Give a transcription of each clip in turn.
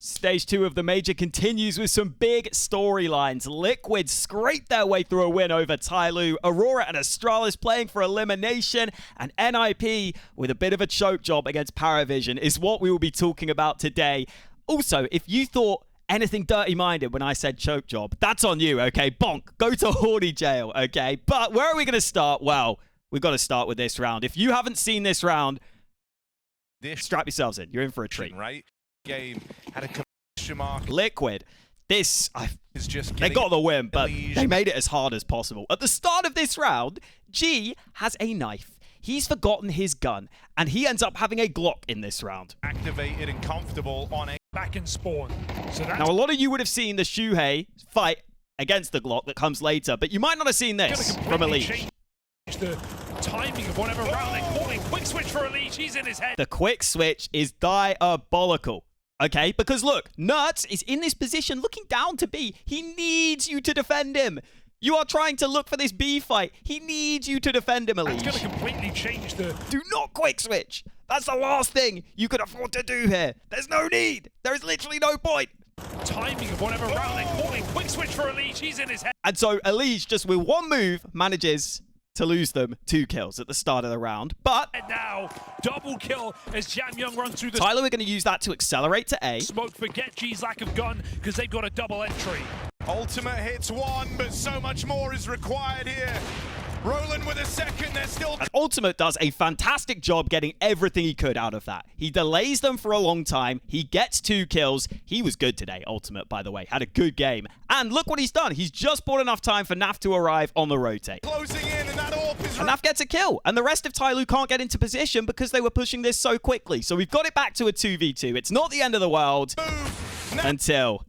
Stage 2 of the Major continues with some big storylines. Liquid scraped their way through a win over TyLoo. Aurora and Astralis playing for elimination. And NIP with a bit of a choke job against Parivision is what we will be talking about today. Also, if you thought anything dirty-minded when I said choke job, that's on you, okay? Bonk. Go to horny jail, okay? But where are we going to start? Well, we've got to start with this round. If you haven't seen this round, strap yourselves in. You're in for a treat. Right? Game had a question mark. Liquid. This, is just they got the win, but they made it as hard as possible. At the start of this round, G has a knife. He's forgotten his gun, and he ends up having a Glock in this round. Activated and comfortable on a back and spawn. So that's now, a lot of you would have seen the Shuhei fight against the Glock that comes later, but you might not have seen this from Elise. The timing of whatever round they're calling. Quick switch for Elise. He's in his head. The quick switch is diabolical. Okay, because look, Nerds is in this position looking down to B. He needs you to defend him. You are trying to look for this B fight. He needs you to defend him, Elise. It's going to completely change the... Do not quick switch. That's the last thing you could afford to do here. There's no need. There is literally no point. Timing of whatever round they're calling. Quick switch for Elise. He's in his head. And so Elise, just with one move, manages to lose them 2 kills at the start of the round. But and now, double kill as Jam Young runs through the... TyLoo are going to use that to accelerate to A. Smoke, forget G's lack of gun, because they've got a double entry. ultimate hits one, but so much more is required here. Roland with a second, they're still... And Ultimate does a fantastic job getting everything he could out of that. He delays them for a long time. He gets 2 kills. He was good today, Ultimate, by the way. Had a good game. And look what he's done. He's just bought enough time for Naf to arrive on the rotate. Closing in, and that AWP is... And Naf gets a kill. And the rest of TyLoo can't get into position because they were pushing this so quickly. So we've got it back to a 2v2. It's not the end of the world until...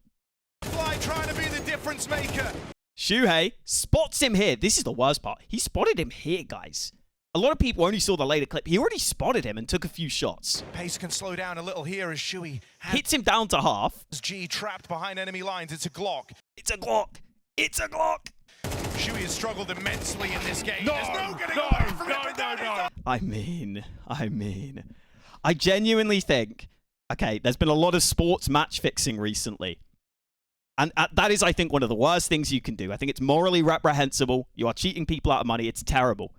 Fly trying to be the difference maker. Shuhei spots him here. This is the worst part. He spotted him here, guys. A lot of people only saw the later clip. He already spotted him and took a few shots. Pace can slow down a little here as Shui hits him down to half. G trapped behind enemy lines. It's a Glock. It's a Glock. It's a Glock. Shui has struggled immensely in this game. No, There's no getting no, away from no, it. no. I genuinely think, okay, there's been a lot of sports match fixing recently. And that is, I think, one of the worst things you can do. I think it's morally reprehensible. You are cheating people out of money. It's terrible.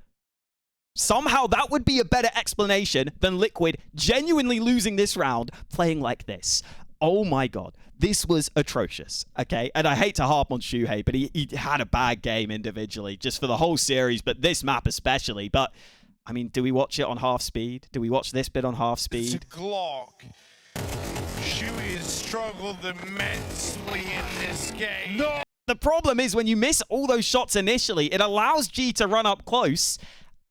Somehow that would be a better explanation than Liquid genuinely losing this round playing like this. Oh my god. This was atrocious, okay? And I hate to harp on Shuhei, but he had a bad game individually, just for the whole series, but this map especially. But, I mean, do we watch it on half speed? Do we watch this bit on half speed? It's a Glock. Shui has struggled immensely in this game. No! The problem is when you miss all those shots initially, it allows G to run up close.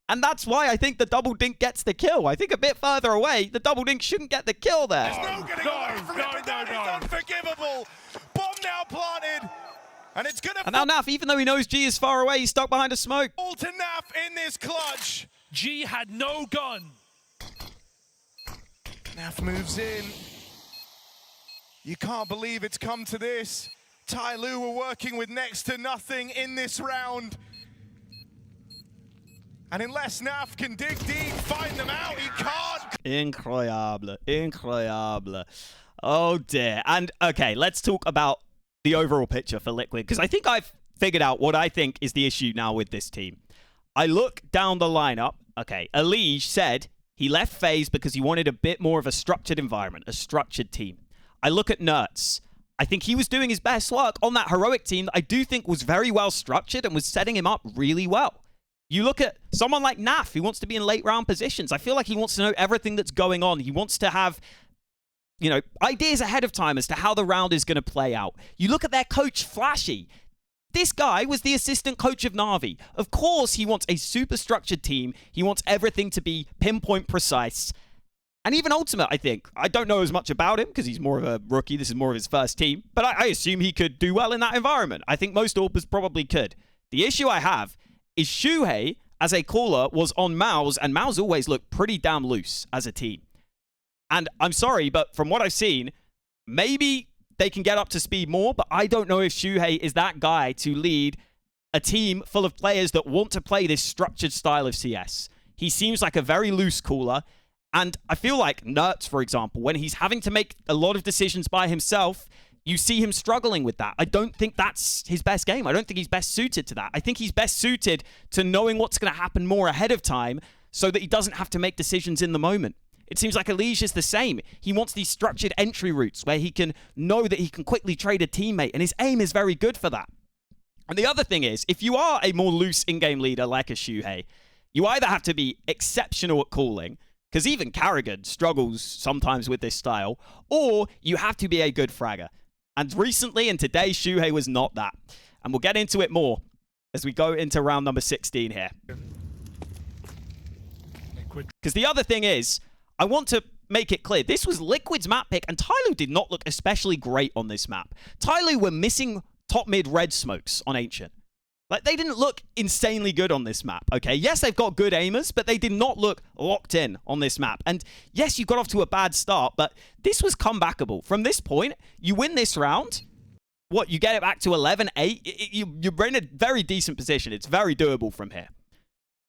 And that's why I think the double dink gets the kill. I think a bit further away, the double dink shouldn't get the kill there. There's no getting away from it, but that is unforgivable. Bomb now planted. And it's going to... And now Naf, even though he knows G is far away, he's stuck behind a smoke. Fall to Naf in this clutch. G had no gun. Naf moves in. You can't believe it's come to this. TyLoo were working with next to nothing in this round. And unless Naf can dig deep, find them out, he can't. Incroyable. Incroyable. Oh dear. And okay, let's talk about the overall picture for Liquid, because I think I've figured out what I think is the issue now with this team. I look down the lineup. Okay, Elise said he left FaZe because he wanted a bit more of a structured environment, a structured team. I look at Nerds. I think he was doing his best work on that heroic team that I do think was very well structured and was setting him up really well. You look at someone like Naf, who wants to be in late round positions. I feel like he wants to know everything that's going on. He wants to have, you know, ideas ahead of time as to how the round is going to play out. You look at their coach, Flashy. This guy was the assistant coach of Na'Vi. Of course, he wants a super structured team. He wants everything to be pinpoint precise. And even Ultimate, I think. I don't know as much about him because he's more of a rookie. This is more of his first team. But I assume he could do well in that environment. I think most AWPers probably could. The issue I have is Shuhei, as a caller, was on Maus, and Maus always looked pretty damn loose as a team. And I'm sorry, but from what I've seen, maybe they can get up to speed more, but I don't know if Shuhei is that guy to lead a team full of players that want to play this structured style of CS. He seems like a very loose caller. And I feel like Nertz, for example, when he's having to make a lot of decisions by himself, you see him struggling with that. I don't think that's his best game. I don't think he's best suited to that. I think he's best suited to knowing what's going to happen more ahead of time so that he doesn't have to make decisions in the moment. It seems like Elige is the same. He wants these structured entry routes where he can know that he can quickly trade a teammate, and his aim is very good for that. And the other thing is, if you are a more loose in-game leader like a Shuhei, you either have to be exceptional at calling, because even Carrigan struggles sometimes with this style, or you have to be a good fragger. And recently and today, Shuhei was not that. And we'll get into it more as we go into round number 16 here. Because the other thing is, I want to make it clear, this was Liquid's map pick, and TyLoo did not look especially great on this map. TyLoo were missing top mid red smokes on Ancient. Like, they didn't look insanely good on this map, okay? Yes, they've got good aimers, but they did not look locked in on this map. And yes, you got off to a bad start, but this was comebackable. From this point, you win this round. What, you get it back to 11-8? You're in a very decent position. It's very doable from here.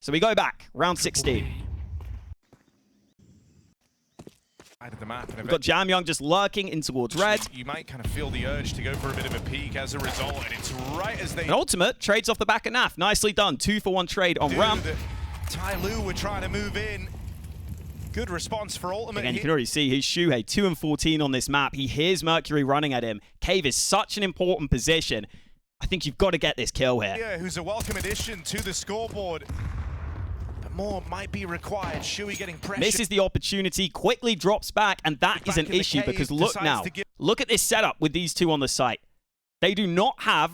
So we go back, round 16. Of the map, and we've got Jamyoung just lurking in towards red. You might kind of feel the urge to go for a bit of a peek as a result, and it's right as they... And Ultimate trades off the back of Naf. Nicely done. 2-for-1 trade on ramp. TyLoo were trying to move in. Good response for Ultimate. Again, you can already see his Shuhei 2-14 on this map. He hears Mercury running at him. Cave is such an important position. I think you've got to get this kill here. Yeah, who's a welcome addition to the scoreboard. More might be required. Shuhei getting pressure. Misses the opportunity, quickly drops back, and that is an issue because look now. Look at this setup with these two on the site. They do not have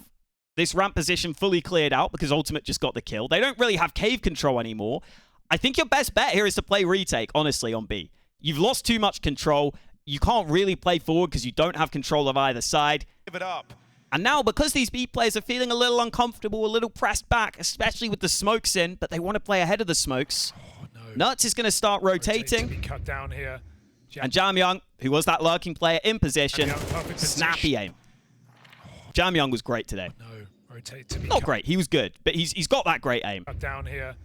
this ramp position fully cleared out because Ultimate just got the kill. They don't really have cave control anymore. I think your best bet here is to play retake, honestly, on B. You've lost too much control. You can't really play forward because you don't have control of either side. Give it up. And now, because these B players are feeling a little uncomfortable, a little pressed back, especially with the smokes in, but they want to play ahead of the smokes. Oh, no. Nuts is going to start rotating. Cut down here. And Jamyoung, who was that lurking player in position, snappy aim. Jamyoung was great today. No, rotate to be not great, he was good, but he's got that great aim. Cut down here.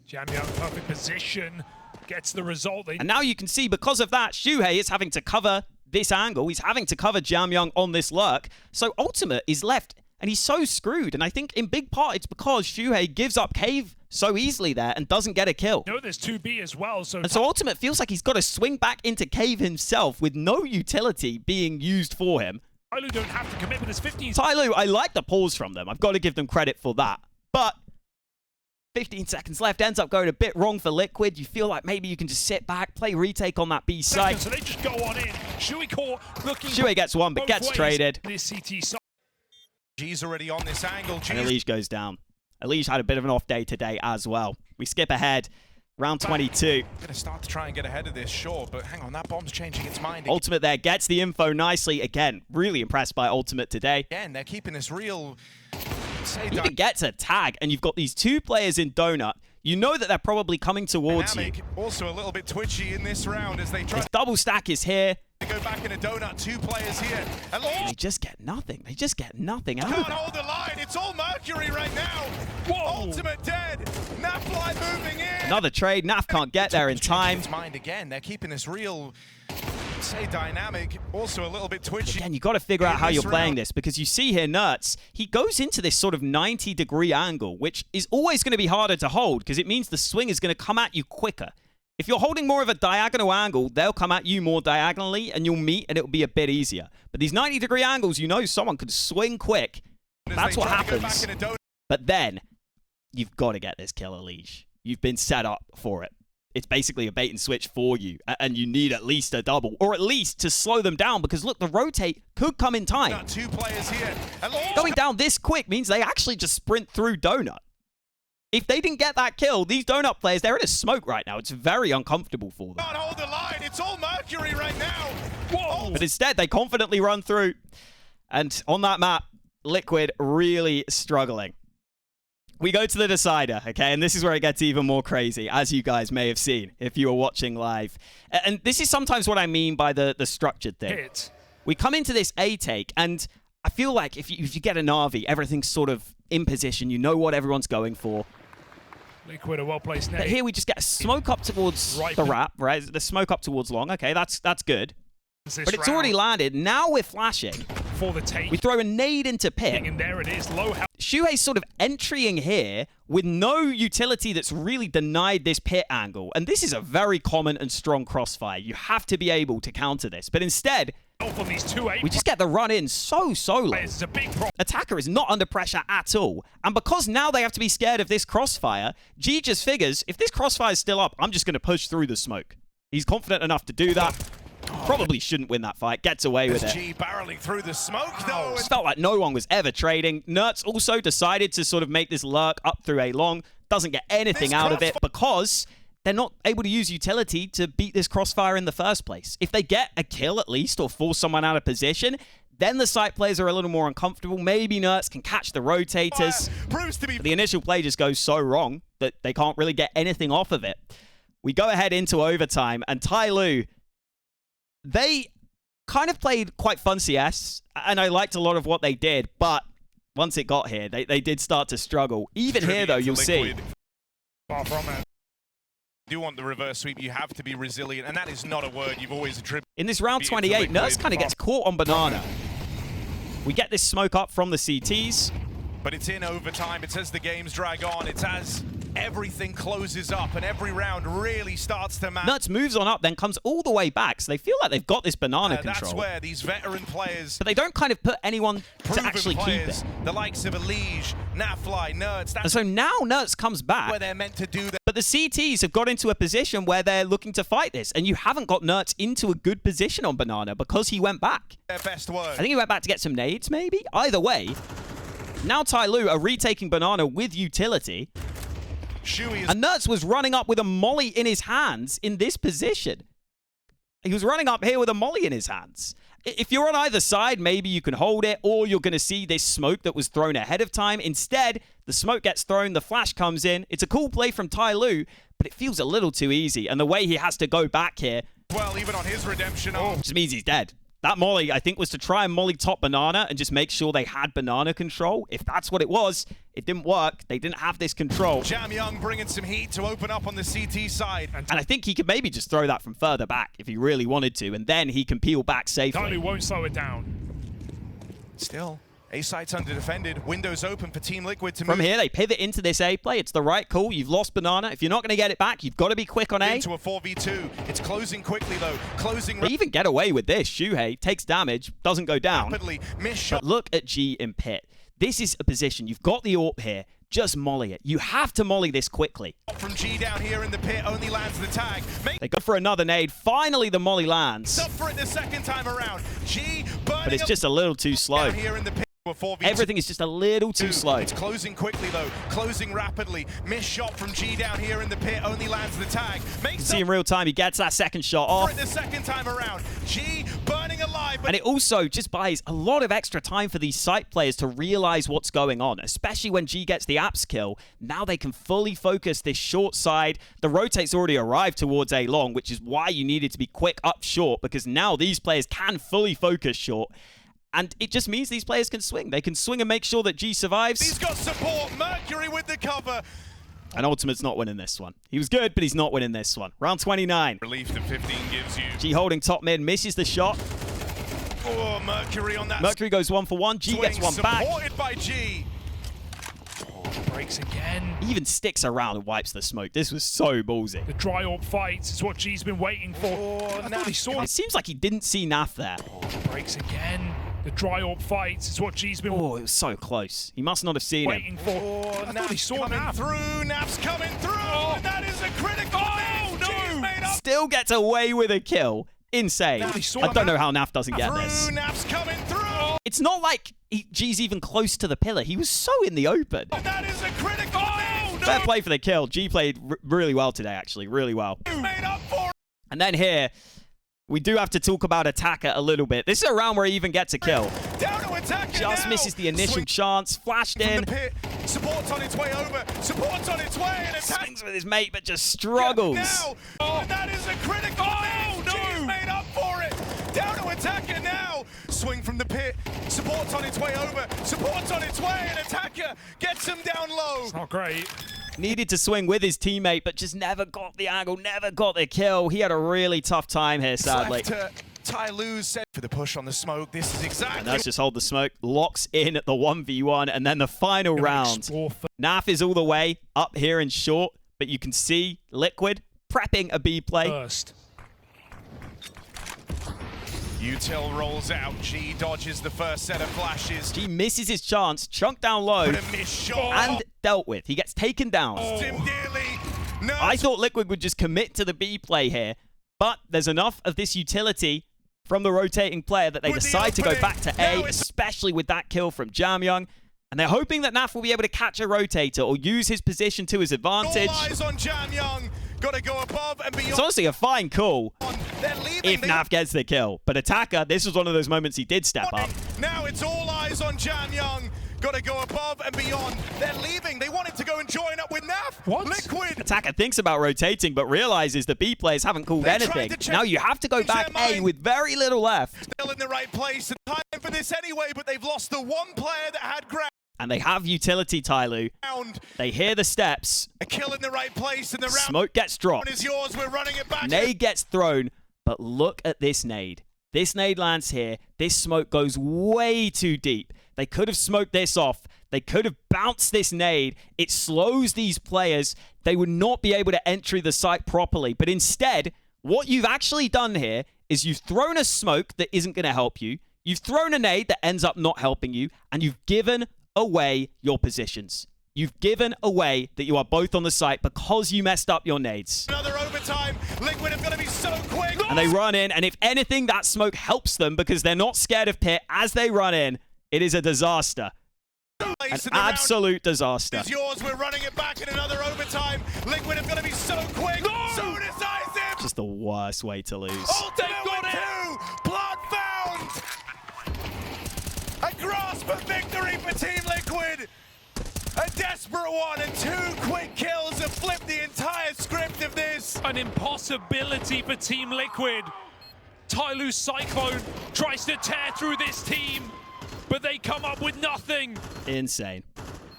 Jamyoung, perfect position, gets the result. And now you can see, because of that, Shuhei is having to cover this angle. He's having to cover Jamyoung on this lurk. So Ultimate is left, and he's so screwed. And I think in big part, it's because Shuhei gives up cave so easily there and doesn't get a kill. No, there's 2B as well. And so Ultimate feels like he's got to swing back into cave himself with no utility being used for him. TyLoo don't have to commit with his 15. TyLoo, I like the pause from them. I've got to give them credit for that. But 15 seconds left, ends up going a bit wrong for Liquid. You feel like maybe you can just sit back, play retake on that B side. So they just go on in. Shuhei caught looking. Shuhei gets one, but gets traded. This CT G's already on this angle. And Elige goes down. Elige had a bit of an off day today as well. We skip ahead. Round 22. Gonna start to try and get ahead of this, sure, but hang on, that bomb's changing its mind. Ultimate there gets the info nicely. Again, really impressed by Ultimate today. Again, they're keeping this real... Even gets a tag, and you've got these two players in Donut. You know that they're probably coming towards you. Also a little bit twitchy in this round as they try. This double stack is here. They go back in a Donut, two players here. They just get nothing. They just get nothing out of it. Can't hold the line. It's all Mercury right now. Whoa. Ultimate dead. Nafly moving in. Another trade. Naf can't get there in time. Mind again. They're keeping this real... say dynamic, also a little bit twitchy. Again, you got to figure out how you're playing this, because you see here Nertz, he goes into this sort of 90-degree angle, which is always going to be harder to hold because it means the swing is going to come at you quicker. If you're holding more of a diagonal angle, they'll come at you more diagonally and you'll meet and it'll be a bit easier. But these 90-degree angles, you know someone could swing quick. That's what happens. But then, you've got to get this kill, Elige. You've been set up for it. It's basically a bait and switch for you, and you need at least a double, or at least to slow them down, because look, the rotate could come in time. Got two players here. Going down this quick means they actually just sprint through Donut. If they didn't get that kill, these Donut players, they're in a smoke right now. It's very uncomfortable for them. Can't hold the line. It's all Mercury right now. Whoa. But instead, they confidently run through. And on that map, Liquid really struggling. We go to the decider, okay? And this is where it gets even more crazy, as you guys may have seen if you were watching live. And this is sometimes what I mean by the structured thing. We come into this A take, and I feel like if you get a Na'Vi, everything's sort of in position. You know what everyone's going for. Liquid, a well-placed But nade. here we just get a smoke up towards the wrap, right? The smoke up towards long. Okay, that's good. But it's already landed. Now we're flashing. For the take. We throw a nade into pit. And there it is, low health. Shuhei's sort of entering here with no utility that's really denied this pit angle. And this is a very common and strong crossfire. You have to be able to counter this. But instead, On these two we just get the run in so solo. It's a big problem. Attacker is not under pressure at all. And because now they have to be scared of this crossfire, G just figures, if this crossfire is still up, I'm just going to push through the smoke. He's confident enough to do that. Probably shouldn't win that fight. Gets away with it. G barreling through the smoke, though. Just felt like no one was ever trading. Nertz also decided to sort of make this lurk up through a long. Doesn't get anything out of it because they're not able to use utility to beat this crossfire in the first place. If they get a kill at least or force someone out of position, then the site players are a little more uncomfortable. Maybe Nertz can catch the rotators. Proves to be. But the initial play just goes so wrong that they can't really get anything off of it. We go ahead into overtime, and TyLoo, they kind of played quite fun CS, and I liked a lot of what they did, but once it got here, they did start to struggle. Even here, though, you'll see. Far from it. You want the reverse sweep, you have to be resilient, and that is not a word you've always attributed. In this round 28, Nertz kind of gets caught on Banana. We get this smoke up from the CTs. But it's in overtime. It's as the games drag on. It's as everything closes up and every round really starts to matter. Nertz moves on up, then comes all the way back. So they feel like they've got this Banana control. That's where these veteran players, but they don't kind of put anyone to actually keep it. The likes of Elige, Nafly, Nertz. And so now Nertz comes back. Where they're meant to do that. But the CTs have got into a position where they're looking to fight this. And you haven't got Nertz into a good position on Banana because he went back. Their best word. I think he went back to get some nades, maybe? Either way, now TyLoo are retaking Banana with utility. And Nertz was running up with a molly in his hands in this position. He was running up here with a molly in his hands. If you're on either side, maybe you can hold it, or you're going to see this smoke that was thrown ahead of time. Instead, the smoke gets thrown, the flash comes in. It's a cool play from TyLoo, but it feels a little too easy. And the way he has to go back here, well, even on his redemption, just means he's dead. That molly, I think, was to try and molly top Banana and just make sure they had Banana control. If that's what it was, it didn't work. They didn't have this control. Jam Young bringing some heat to open up on the CT side. And I think he could maybe just throw that from further back if he really wanted to, and then he can peel back safely. TyLoo won't slow it down. Still, A site's under defended. Windows open for Team Liquid to move. From here, they pivot into this A play. It's the right call. You've lost Banana. If you're not going to get it back, you've got to be quick on A. Into a 4v2. It's closing quickly, though. Closing. They even get away with this. Shuhei takes damage, doesn't go down. Rapidly. Miss shot. But look at G in pit. This is a position. You've got the AWP here. Just molly it. You have to molly this quickly. From G down here in the pit, only lands the tag. They go for another nade. Finally, the molly lands. Up for it the second time around. G burning. But it's just a little too slow. Down here in the pit. Everything is just a little too slow. It's closing quickly, though. Closing rapidly. Missed shot from G down here in the pit. Only lands the tag. Makes see in real time. He gets that second shot off. For it the second time around. G burning alive. And it also just buys a lot of extra time for these site players to realize what's going on, especially when G gets the apps kill. Now they can fully focus this short side. The rotate's already arrived towards A long, which is why you needed to be quick up short, because now these players can fully focus short. And it just means these players can swing. They can swing and make sure that G survives. He's got support. Mercury with the cover. And Ultimate's not winning this one. He was good, but he's not winning this one. Round 29. Relief the 15 gives you. G holding top mid, misses the shot. Oh, Mercury on that. Mercury goes 1 for 1. G gets one back. Supported by G. Breaks again. He even sticks around and wipes the smoke. This was so ballsy. The dry AWP fight is what G's been waiting for. Oh, I thought he saw it. Seems like he didn't see Naf there. Breaks again. The dry AWP fight is what G's been it was so close. He must not have seen waiting him. for. I thought he saw Naf. Naf's coming through. Oh. And that is a critical no. Still gets away with a kill. Insane. I don't know how Naf doesn't get this. Naf's coming through. It's not like G's even close to the pillar. He was so in the open. That is a critical Fair play for the kill. G played really well today, actually. Really well. Made up for. And then here, we do have to talk about Attacker a little bit. This is a round where he even gets a kill. Down to Attacker just now. misses the initial chance. Flashed in. The pit. Support's on its way over. Support's on its way. And swings with his mate, but just struggles. Now. Oh, that is a critical. G's made up for it. Down to Attacker now. Swing from the pit. Support's on its way over. Support's on its way. And Attacker gets him down low. It's not great. Needed to swing with his teammate, but just never got the angle, never got the kill. He had a really tough time here, sadly. TyLoo set for the push on the smoke. This is exactly. And let's just hold the smoke. Locks in at the 1v1, and then the final round. Naf is all the way up here in short, but you can see Liquid prepping a B play. First. Util rolls out. G dodges the first set of flashes. G misses his chance, chunked down low, But a missed shot. and dealt with. He gets taken down. Tim dearly. No. I thought Liquid would just commit to the B play here, but there's enough of this utility from the rotating player that they With the decide to go opening. back to Now A, it's- especially with that kill from Jamyoung. And they're hoping that Naf will be able to catch a rotator or use his position to his advantage. All eyes on Jamyoung. Got to go above and It's beyond. honestly a fine call They're leaving. if Naf gets the kill. But Attacker, this was one of those moments he did step up. Now it's all eyes on Jamyoung. Got to go above and beyond. They're leaving. They wanted to go and join up with Naf. What? Liquid. Attacker thinks about rotating, but realizes the B players haven't called They're trying anything. to Now you have to go change back their A mind. with very little left. Still in the right place. And time for this anyway, but they've lost the one player that had ground. And they have utility, TyLoo. They hear the steps. A kill in the right place, and the round Smoke gets dropped. is yours. We're running it back. Nade gets thrown, but look at this nade. This nade lands here. This smoke goes way too deep. They could have smoked this off. They could have bounced this nade. It slows these players. They would not be able to enter the site properly. But instead, what you've actually done here is you've thrown a smoke that isn't going to help you. You've thrown a nade that ends up not helping you. And you've given away your positions. You've given away that you are both on the site because you messed up your nades. Another overtime. Liquid have got to be so quick. And they run in, and if anything, that smoke helps them because they're not scared of Pit as they run in. It is a disaster. An absolute disaster. Is yours. We're running it back in another overtime. Liquid have got to be so quick. So decisive. Just the worst way to lose. Ultimate with two. Blood found. A grasp of victory for Team Liquid. A desperate one, and two quick kills have flipped the entire script of this. An impossibility for Team Liquid. TyLoo Cyclone tries to tear through this team, but they come up with nothing. Insane.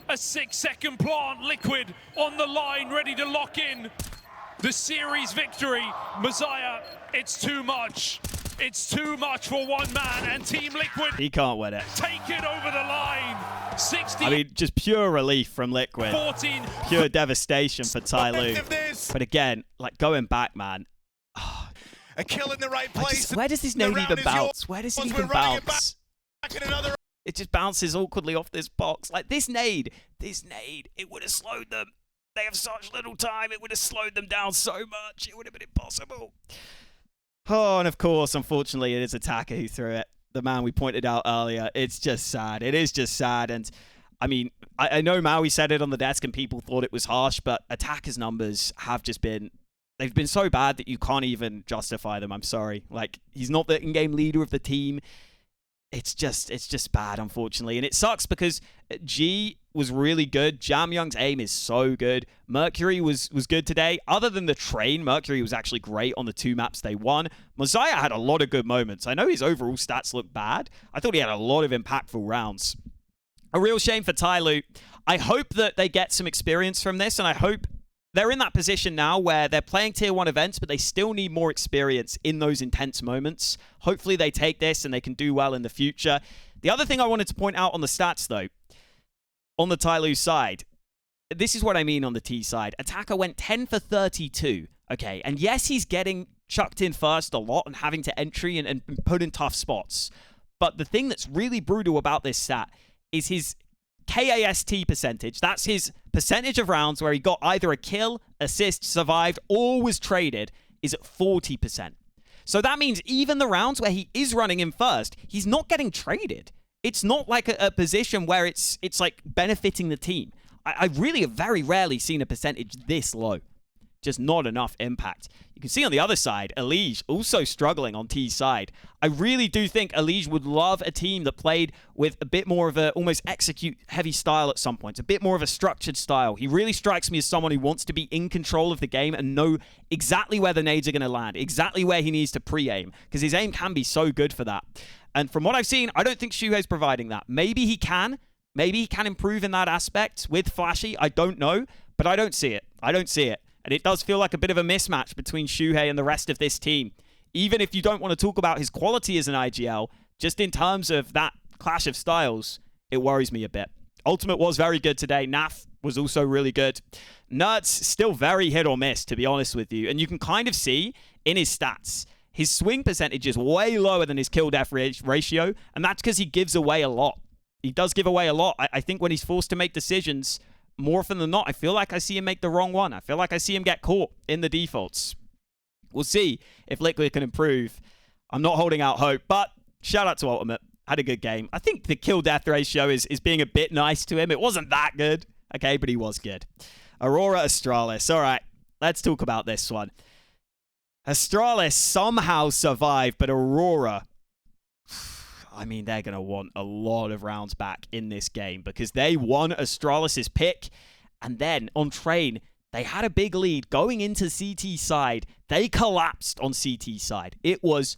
A 6-second plant. Liquid on the line, ready to lock in the series victory. Messiah, it's too much. It's too much for one man, and Team Liquid He can't win it. take it over the line. 60, I mean, just pure relief from Liquid. 14. Pure devastation for TyLoo. Of this. But again, like going back, man. A kill in the right place. Where does this The nade round even is bounce? Where does it yours. even We're running it bounce? back in another. It just bounces awkwardly off this box. Like this nade, it would have slowed them. They have such little time. It would have slowed them down so much. It would have been impossible. Oh, and of course, unfortunately, it is Attacker who threw it. The man we pointed out earlier. It's just sad. It is just sad. And I mean, I know Maui said it on the desk and people thought it was harsh, but Attacker's numbers have just been... They've been so bad that you can't even justify them. I'm sorry. Like, he's not the in-game leader of the team. It's just bad, unfortunately. And it sucks because G was really good. Jamyoung's aim is so good. Mercury was good today. Other than the train, Mercury was actually great on the two maps they won. Mosiah had a lot of good moments. I know his overall stats look bad. I thought he had a lot of impactful rounds. A real shame for TyLoo. I hope that they get some experience from this, and I hope they're in that position now where they're playing Tier 1 events, but they still need more experience in those intense moments. Hopefully they take this and they can do well in the future. The other thing I wanted to point out on the stats, though, on the TyLoo side, this is what I mean on the T side. Attacker went 10 for 32, okay? And yes, he's getting chucked in first a lot and having to entry and put in tough spots. But the thing that's really brutal about this stat is his KAST percentage. That's his percentage of rounds where he got either a kill, assist, survived, or was traded is at 40%. So that means even the rounds where he is running in first, he's not getting traded. It's not like a position where it's like benefiting the team. I really have very rarely seen a percentage this low. Just not enough impact. You can see on the other side, Elige also struggling on T's side. I really do think Elige would love a team that played with a bit more of a almost execute heavy style at some points, a bit more of a structured style. He really strikes me as someone who wants to be in control of the game and know exactly where the nades are going to land, exactly where he needs to pre-aim, because his aim can be so good for that. And from what I've seen, I don't think Shuhei's providing that. Maybe he can. Maybe he can improve in that aspect with Flashy. I don't know. but I don't see it. I don't see it. And it does feel like a bit of a mismatch between Shuhei and the rest of this team. Even if you don't want to talk about his quality as an IGL, just in terms of that clash of styles, it worries me a bit. Ultimate was very good today. Naf was also really good. Nerds, still very hit or miss, to be honest with you. And you can kind of see in his stats, his swing percentage is way lower than his kill-death ratio, and that's because he gives away a lot. He does give away a lot. I think when he's forced to make decisions, more often than not, I feel like I see him make the wrong one. I feel like I see him get caught in the defaults. We'll see if Liquid can improve. I'm not holding out hope, but shout out to Ultimate. Had a good game. I think the kill-death ratio is being a bit nice to him. It wasn't that good, okay, but he was good. Aurora, Astralis. All right, let's talk about this one. Astralis somehow survived, but Aurora, I mean, they're going to want a lot of rounds back in this game because they won Astralis' pick, and then on train, they had a big lead going into CT side. They collapsed on CT side. It was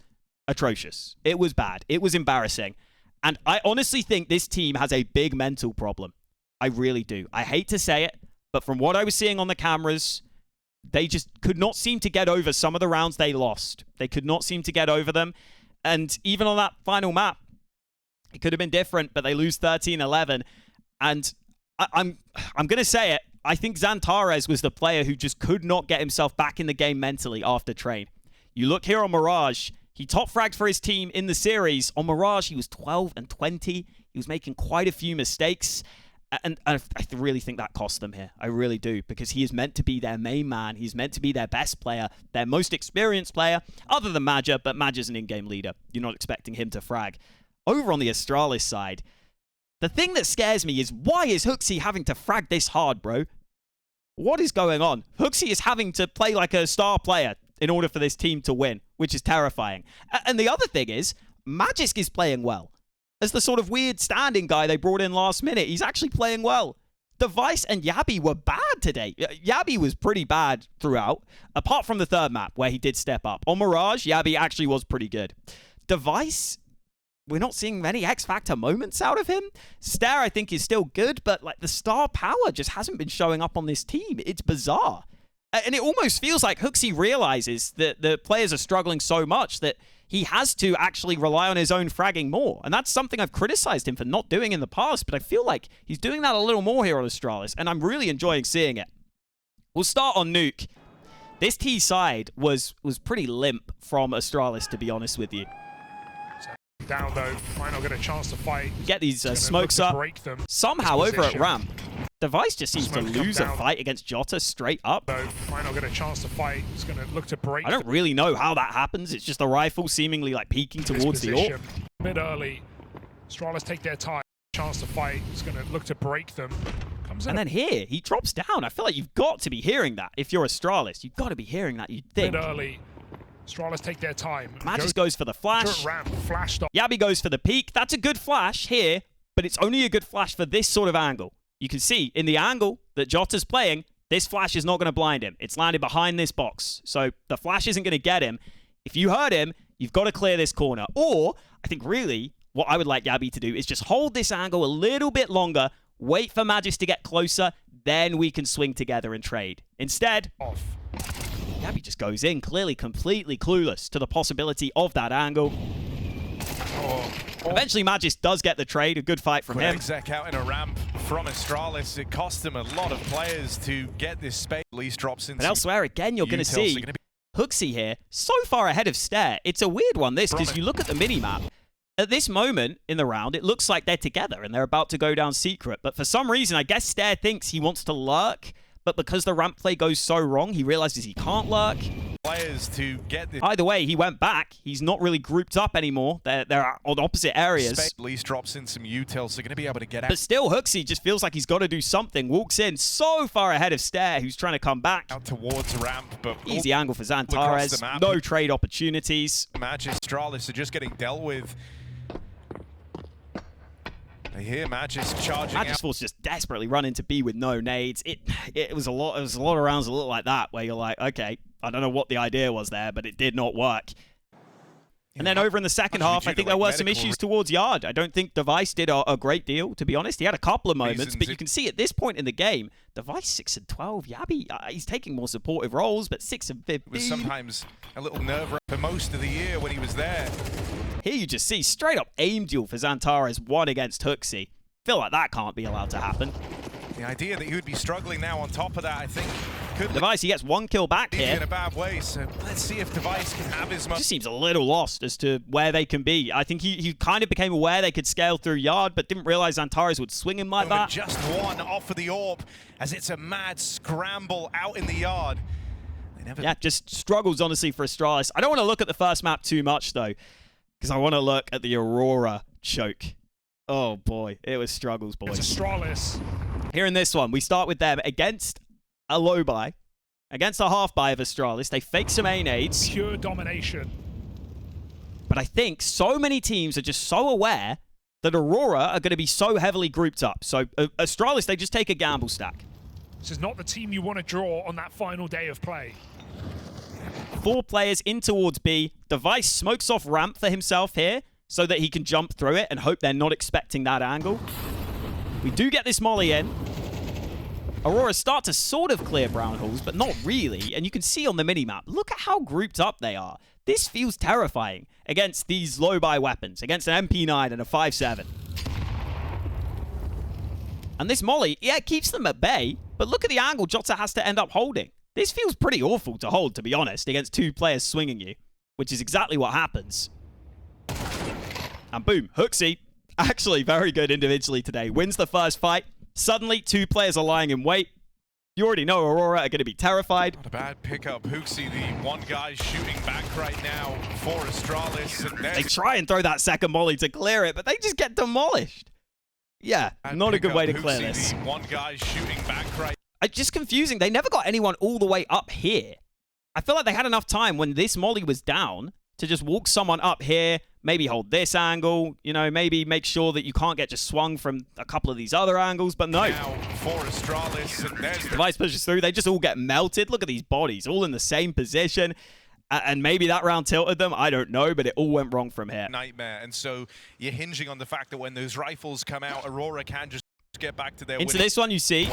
atrocious. It was bad. It was embarrassing. And I honestly think this team has a big mental problem. I really do. I hate to say it, but from what I was seeing on the cameras, they just could not seem to get over some of the rounds they lost. They could not seem to get over them. And even on that final map, it could have been different, but they lose 13-11. And I'm going to say it. I think Xantares was the player who just could not get himself back in the game mentally after train. You look here on Mirage, he top fragged for his team in the series. On Mirage, he was 12 and 20. He was making quite a few mistakes. And I really think that cost them here. I really do, because he is meant to be their main man. He's meant to be their best player, their most experienced player, other than Madja, but Madja's an in-game leader. You're not expecting him to frag. Over on the Astralis side, the thing that scares me is, why is HooXi having to frag this hard, bro? What is going on? HooXi is having to play like a star player in order for this team to win, which is terrifying. And the other thing is, Magisk is playing well. As the sort of weird standing guy they brought in last minute, he's actually playing well. Device and Yabi were bad today. Yabi was pretty bad throughout, apart from the third map where he did step up. On Mirage, Yabi actually was pretty good. Device, we're not seeing many X-Factor moments out of him. Stare, I think, is still good, but like the star power just hasn't been showing up on this team. It's bizarre. And it almost feels like HooXi realizes that the players are struggling so much that he has to actually rely on his own fragging more. And that's something I've criticized him for not doing in the past, but I feel like he's doing that a little more here on Astralis, and I'm really enjoying seeing it. We'll start on Nuke. This T side was pretty limp from Astralis, to be honest with you. Down though, might not get a chance to fight. Get these smokes up. Somehow over at ramp, Device just seems to lose a fight against Jota straight up. Might not get a chance to fight. He's going to look to break. I don't really know how that happens. It's just the rifle seemingly like peeking towards the AWP. A bit early. Astralis take their time. Chance to fight. He's going to look to break them. Comes in. And then here, he drops down. I feel like you've got to be hearing that. If you're Astralis, you've got to be hearing that, you'd think. A bit early. Astralis take their time. Magisk goes for the flash. Ramp, flashed off. Yabi goes for the peek. That's a good flash here, but it's only a good flash for this sort of angle. You can see in the angle that Jota's playing, this flash is not going to blind him. It's landed behind this box. So the flash isn't going to get him. If you hurt him, you've got to clear this corner. Or, I think really, what I would like Yabi to do is just hold this angle a little bit longer, wait for Magisk to get closer, then we can swing together and trade. Instead, Yabi just goes in, clearly completely clueless to the possibility of that angle. Eventually, Magisk does get the trade. A good fight from him. Exec out in a ramp from Astralis. It cost him a lot of players to get this space. Least drops in. But elsewhere, again, you're going to see HooXi here so far ahead of Stare. It's a weird one, this, because you look at the minimap. At this moment in the round, it looks like they're together and they're about to go down secret. But for some reason, I guess Stare thinks he wants to lurk. But because the ramp play goes so wrong, he realizes he can't lurk. Players to get this. Either way, he went back. He's not really grouped up anymore. They're on opposite areas. Least drops in some utils, so going to be able to get out. But still, HooXi just feels like he's got to do something. Walks in so far ahead of Stare, who's trying to come back. Out towards ramp, but easy angle for Xantares. No trade opportunities. Magisk, Astralis are just getting dealt with. I hear Magisk charging out. Magisk was just desperately running to B with no nades. It was a lot of rounds that look like that where you're like, okay, I don't know what the idea was there, but it did not work. And then over in the second half, I think there were some issues towards Yard. I don't think Device did a great deal, to be honest. He had a couple of moments, but you can see at this point in the game, Device 6 and 12. Yabby, he's taking more supportive roles, but 6 and 15. It was sometimes a little nerve-wracking for most of the year when he was there. Here you just see straight up aim duel for Xantares 1 against Hooksy. Feel like that can't be allowed to happen. The idea that he would be struggling now on top of that, I think, could Device, he gets 1 kill back here. in a bad way, so let's see if Device can have his moment. Just seems a little lost as to where they can be. I think he kind of became aware they could scale through Yard, but didn't realize Xantares would swing him like that. Just one off of the AWP as it's a mad scramble out in the Yard. Yeah, just struggles, honestly, for Astralis. I don't want to look at the first map too much, though, because I want to look at the Aurora choke. Oh, boy. It was struggles, boys. It's Astralis. Here in this one, we start with them against a low buy, against a half buy of Astralis. They fake some A nades. Pure domination. But I think so many teams are just so aware that Aurora are going to be so heavily grouped up. So Astralis, they just take a gamble stack. This is not the team you want to draw on that final day of play. 4 players in towards B. Device smokes off ramp for himself here so that he can jump through it and hope they're not expecting that angle. We do get this molly in. Aurora start to sort of clear brown holes, but not really. And you can see on the minimap, look at how grouped up they are. This feels terrifying against these low-buy weapons, against an MP9 and a 5.7. And this molly, yeah, it keeps them at bay, but look at the angle Jota has to end up holding. This feels pretty awful to hold, to be honest, against 2 players swinging you, which is exactly what happens. And boom, Hooksy, actually very good individually today, wins the first fight. Suddenly, 2 players are lying in wait. You already know Aurora are going to be terrified. Not a bad pickup. Hooksy, the one guy shooting back right now for Astralis. And they try and throw that second molly to clear it, but they just get demolished. Yeah, not a good way to clear this. The one guy shooting back right. It's just confusing. They never got anyone all the way up here. I feel like they had enough time when this molly was down to just walk someone up here, maybe hold this angle, you know, maybe make sure that you can't get just swung from a couple of these other angles, but no. Now for Astralis, and there's Device pushes through. They just all get melted. Look at these bodies, all in the same position. And maybe that round tilted them. I don't know, but it all went wrong from here. Nightmare. And so you're hinging on the fact that when those rifles come out, Aurora can just get back to their Into this one, you see,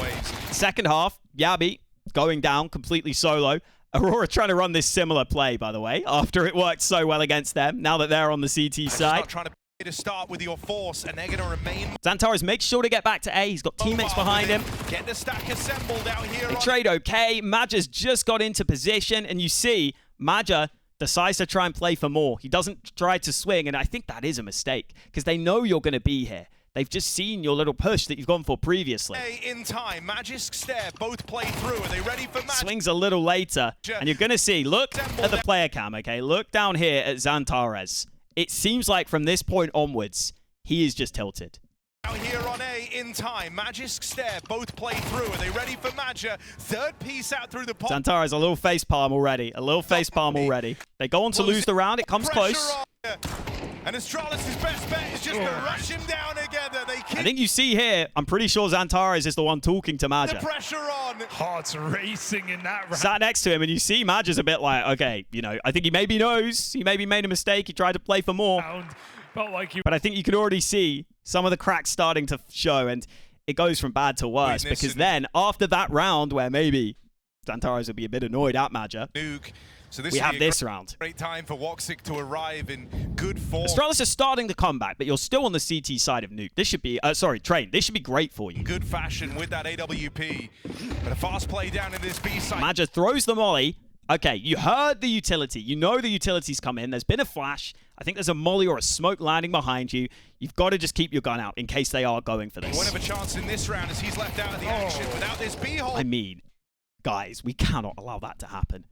second half, Yabby going down completely solo. Aurora trying to run this similar play, by the way, after it worked so well against them, now that they're on the CT side. Trying to start with your force, and they're going to remain. Xantares makes sure to get back to A. He's got teammates behind him. Get the stack assembled out here. They trade okay. Maja's just got into position, and you see Maja decides to try and play for more. He doesn't try to swing, and I think that is a mistake, because they know you're going to be here. They've just seen your little push that you've gone for previously. In time, Magisk Stare both play through. Are they ready for Magic? Swings a little later, and you're going to see, look at the player cam, okay? Look down here at Xantares. It seems like from this point onwards, he is just tilted. Out here on A in time, Magisk Stare both play through. Are they ready for Magia? Third piece out through the pot. Xantares, a little face palm already. A little face palm already. They go on to lose the round. It comes close. And Astralis' best bet is just to rush him down together. I think you see here, I'm pretty sure Xantares is the one talking to Maja. The pressure on. Hearts racing in that round. Sat next to him, and you see Maja's a bit like, okay, you know, I think he maybe knows. He maybe made a mistake. He tried to play for more. Felt like but I think you can already see some of the cracks starting to show, and it goes from bad to worse. Because then, after that round, where maybe Xantares would be a bit annoyed at Maja, so this we have this round. Great time for Woxic to arrive in good form. Astralis is starting to come back, but you're still on the CT side of Nuke. This should be, Train. This should be great for you. Good fashion with that AWP. But a fast play down in this B side. Maja throws the molly. Okay, you heard the utility. You know the utilities come in. There's been a flash. I think there's a molly or a smoke landing behind you. You've got to just keep your gun out in case they are going for this. He won't have a chance in this round as he's left out of the action without this B-hole. I mean, guys, we cannot allow that to happen.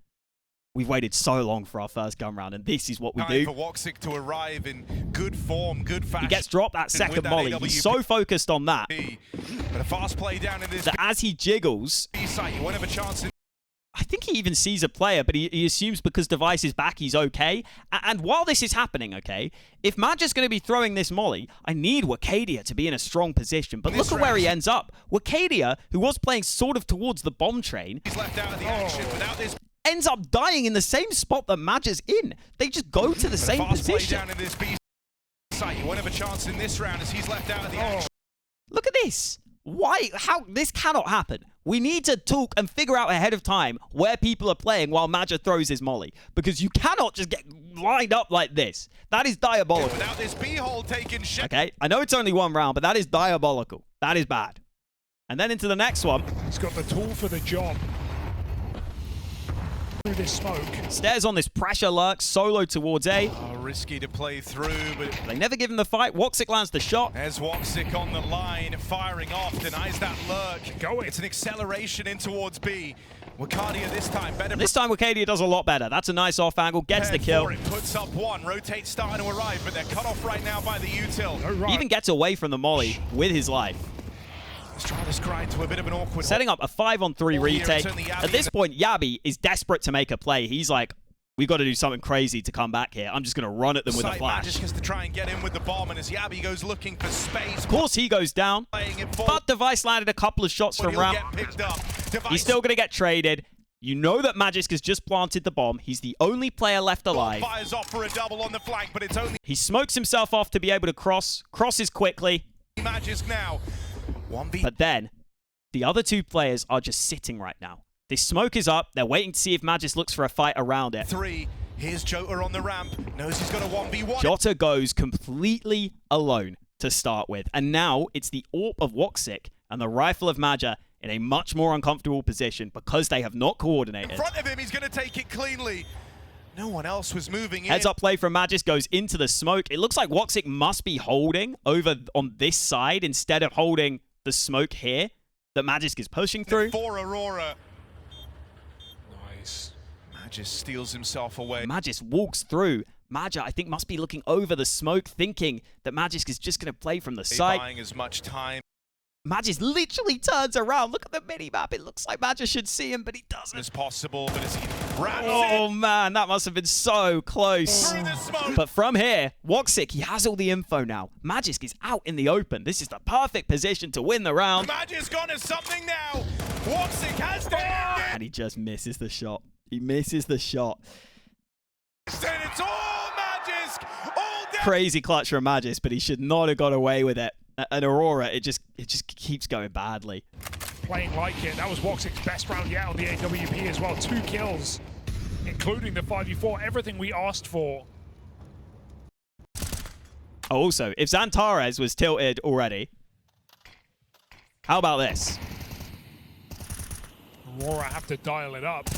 We've waited so long for our first gun round, and this is what we do. For Woxic to arrive in good form, good fashion. He gets dropped that second molly. He's so focused on that. But a fast play down in this that as he jiggles, B-site, you won't have a chance in. I think he even sees a player, but he assumes because Device is back, he's okay. And while this is happening, okay, if Maja's going to be throwing this molly, I need Wakadia to be in a strong position. But look at where he ends up. Wakadia, who was playing sort of towards the bomb train, he's left out of the action without this. ends up dying in the same spot that Madge's in. They just go to the same fast play position. down in this B site. You won't have a chance in this round as he's left out of the action. Look at this. Why? How? This cannot happen. We need to talk and figure out ahead of time where people are playing while Madge throws his molly. Because you cannot just get lined up like this. That is diabolical. Without this B-hole taking shit. Okay, I know it's only one round, but that is diabolical. That is bad. And then into the next one. He's got the tool for the job. Through this smoke. Stairs on this pressure lurk, solo towards A. Oh, risky to play through, but They never give him the fight. Woxic lands the shot. there's Woxic on the line, firing off, denies that lurk. Going. It's an acceleration in towards B. Wakadia this time better. This time Wakadia does a lot better. That's a nice off angle, gets the kill. It puts up one, rotates starting to arrive, but they're cut off right now by the util. No right. He even gets away from the molly with his life. Astralis grind to a bit of an awkward. Setting up a 5-on-3 retake. At this point, Yabi is desperate to make a play. He's like, we've got to do something crazy to come back here. I'm just going to run at them with a flash. Magisk has to try and get in with the bomb, and as Yabi goes looking for space. Of course, he goes down, but Device landed a couple of shots from Ramp. He's still going to get traded. You know that Magisk has just planted the bomb. He's the only player left alive. Fires off for a double on the flank, but it's only He smokes himself off to be able to crosses quickly. Magisk now. 1v. But then, the other two players are just sitting right now. This smoke is up. They're waiting to see if Magisk looks for a fight around it. 3. Here's Jota on the ramp. Knows he's got a 1v1. Jota goes completely alone to start with. And now it's the AWP of Woxic and the rifle of Madge in a much more uncomfortable position because they have not coordinated. In front of him, he's going to take it cleanly. No one else was moving in. Heads up play from Magisk goes into the smoke. It looks like Woxic must be holding over on this side instead of holding the smoke here that Magisk is pushing through. For Aurora. Nice. Magisk steals himself away. Magisk walks through. Madge, I think, must be looking over the smoke, thinking that Magisk is just going to play from the side. Buying as much time. Magisk literally turns around. Look at the mini-map. It looks like Madge should see him, but he doesn't. As possible, but as he wraps Oh, man, that must have been so close. through the smoke. But from here, Woxic, he has all the info now. Magisk is out in the open. This is the perfect position to win the round. Magisk onto something now. Woxic has to end it. And he just misses the shot. He misses the shot. And it's all Magisk. All down. Crazy clutch from Magisk, but he should not have got away with it. And Aurora, it just keeps going badly. Playing like it. That was Woxic's best round yet on the AWP as well. 2 kills, including the 5v4. Everything we asked for. Also, if Xantares was tilted already, how about this? Aurora have to dial it up.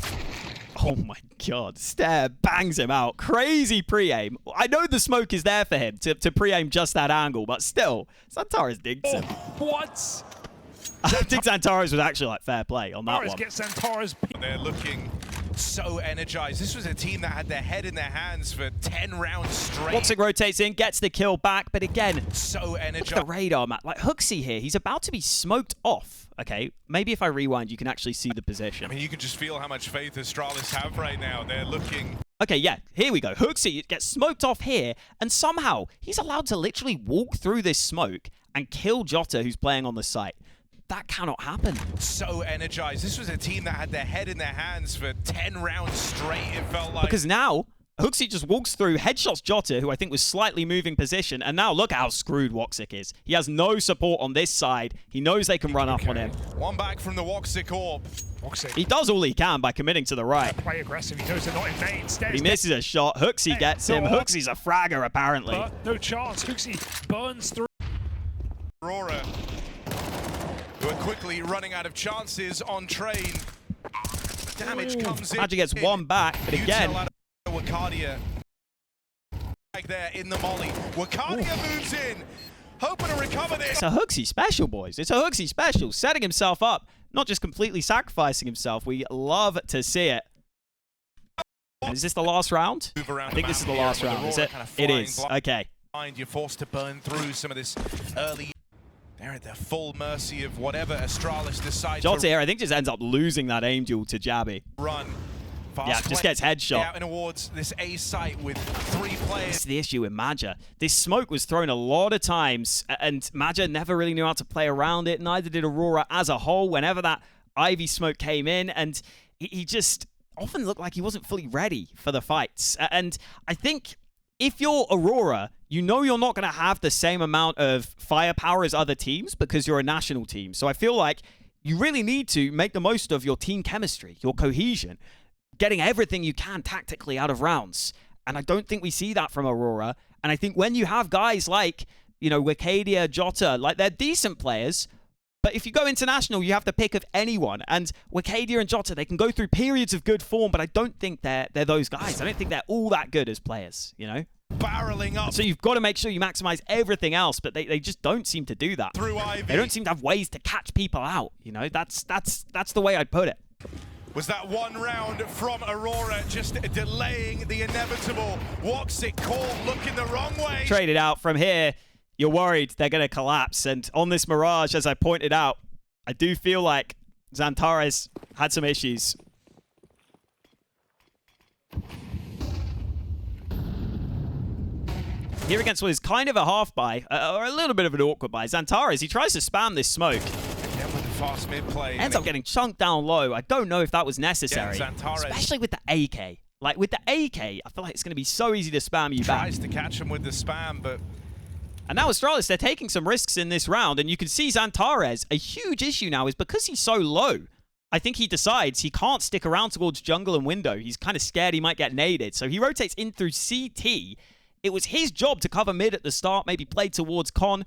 Oh my god. Stare bangs him out. Crazy pre-aim. I know the smoke is there for him to pre-aim just that angle, but still, Xantares digs him. What? I think Xantares was actually like fair play on that one. Get Xantares. They're looking so energized. This was a team that had their head in their hands for 10 rounds straight. Woxic rotates in, gets the kill back, but again, So look energized. at the radar map. Like Hooksy here, he's about to be smoked off. Okay, maybe if I rewind, you can actually see the position. I mean, you can just feel how much faith Astralis have right now. They're looking. Okay, yeah, here we go. Hooksy gets smoked off here, and somehow he's allowed to literally walk through this smoke and kill Jota, who's playing on the site. That cannot happen. So energized. This was a team that had their head in their hands for 10 rounds straight, it felt like. Because now, Hooksy just walks through, headshots Jota, who I think was slightly moving position, and now look how screwed Woxic is. He has no support on this side. He knows they can run up on him. One back from the Woxic Orb. Woxic. He does all he can by committing to the right. Play aggressive. He knows they're not in main. Instead, He misses a shot. Hooksy gets him. Hooksy's a fragger, apparently. but no chance. Hooksy burns through. Aurora, who are quickly running out of chances on train. Damage comes in. Magic gets one back, but again, Wakadia back there in the molly. Wakadia moves in, hoping to recover this. it's a Hooksy special, boys. It's a Hooksy special. Setting himself up, not just completely sacrificing himself. We love to see it. Is this the last round? I think this is the last round, is it? It is. Okay. You're forced to burn through some of this early. They're at the full mercy of whatever Astralis decides Jota to here, I think, just ends up losing that aim duel to Jabby. run. Fast Yeah, just gets headshot. out and towards this A site with 3 players. This is the issue with Madge. This smoke was thrown a lot of times, and Madge never really knew how to play around it. Neither did Aurora as a whole. Whenever that Ivy smoke came in, and he just, often looked like he wasn't fully ready for the fights. And I think if you're Aurora, you know you're not going to have the same amount of firepower as other teams because you're a national team. So I feel like you really need to make the most of your team chemistry, your cohesion, getting everything you can tactically out of rounds. And I don't think we see that from Aurora. And I think when you have guys like, you know, Wicadia, Jota, like they're decent players, but if you go international, you have to pick of anyone. And Wicadia and Jota, they can go through periods of good form, but I don't think they're those guys. I don't think they're all that good as players, you know? Barreling up. So you've got to make sure you maximize everything else, but they just don't seem to do that. Through Ivy. They don't seem to have ways to catch people out, you know? That's the way I'd put it. Was that one round from Aurora just delaying the inevitable? Woxic called looking the wrong way. Traded out from here. You're worried they're going to collapse. And on this Mirage, as I pointed out, I do feel like Xantares had some issues. Here against what is kind of a half buy, or a little bit of an awkward buy. Xantares, he tries to spam this smoke. Yeah, with the fast mid play. Ends up getting chunked down low. I don't know if that was necessary. Especially with the AK. Like, with the AK, I feel like it's going to be so easy to spam you back. Tries to catch him with the spam, but... And now Astralis, they're taking some risks in this round, and you can see Xantares, a huge issue now is because he's so low. I think he decides he can't stick around towards jungle and window. He's kind of scared he might get naded, so he rotates in through CT. It was his job to cover mid at the start, maybe play towards Con.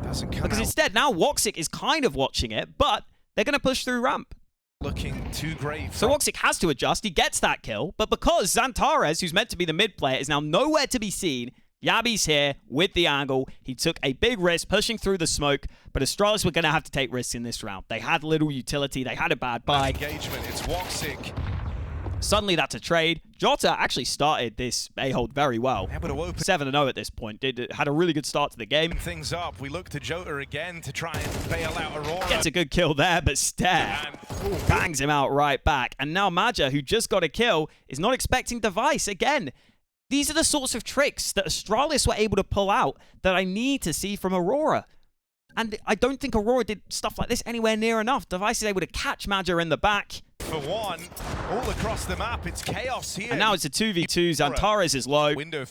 Doesn't come because out. Instead, now Woxic is kind of watching it, but they're going to push through ramp. Looking too great. So Woxic has to adjust. He gets that kill, but because Xantares, who's meant to be the mid player, is now nowhere to be seen, Yabi's here with the angle. He took a big risk pushing through the smoke, but Astralis were going to have to take risks in this round. They had little utility. They had a bad buy. Engagement. It's Woxic. Suddenly that's a trade. Jota actually started this A-hold very well. 7-0 at this point. Had a really good start to the game. Things up. We look to Jota again to try and bail out Aurora. Gets a good kill there, but Stare bangs him out right back. And now Maja, who just got a kill, is not expecting Device again. These are the sorts of tricks that Astralis were able to pull out that I need to see from Aurora. And I don't think Aurora did stuff like this anywhere near enough. Device is able to catch Maja in the back. For one, all across the map, it's chaos here. And now it's a 2v2. Xantares is low. Window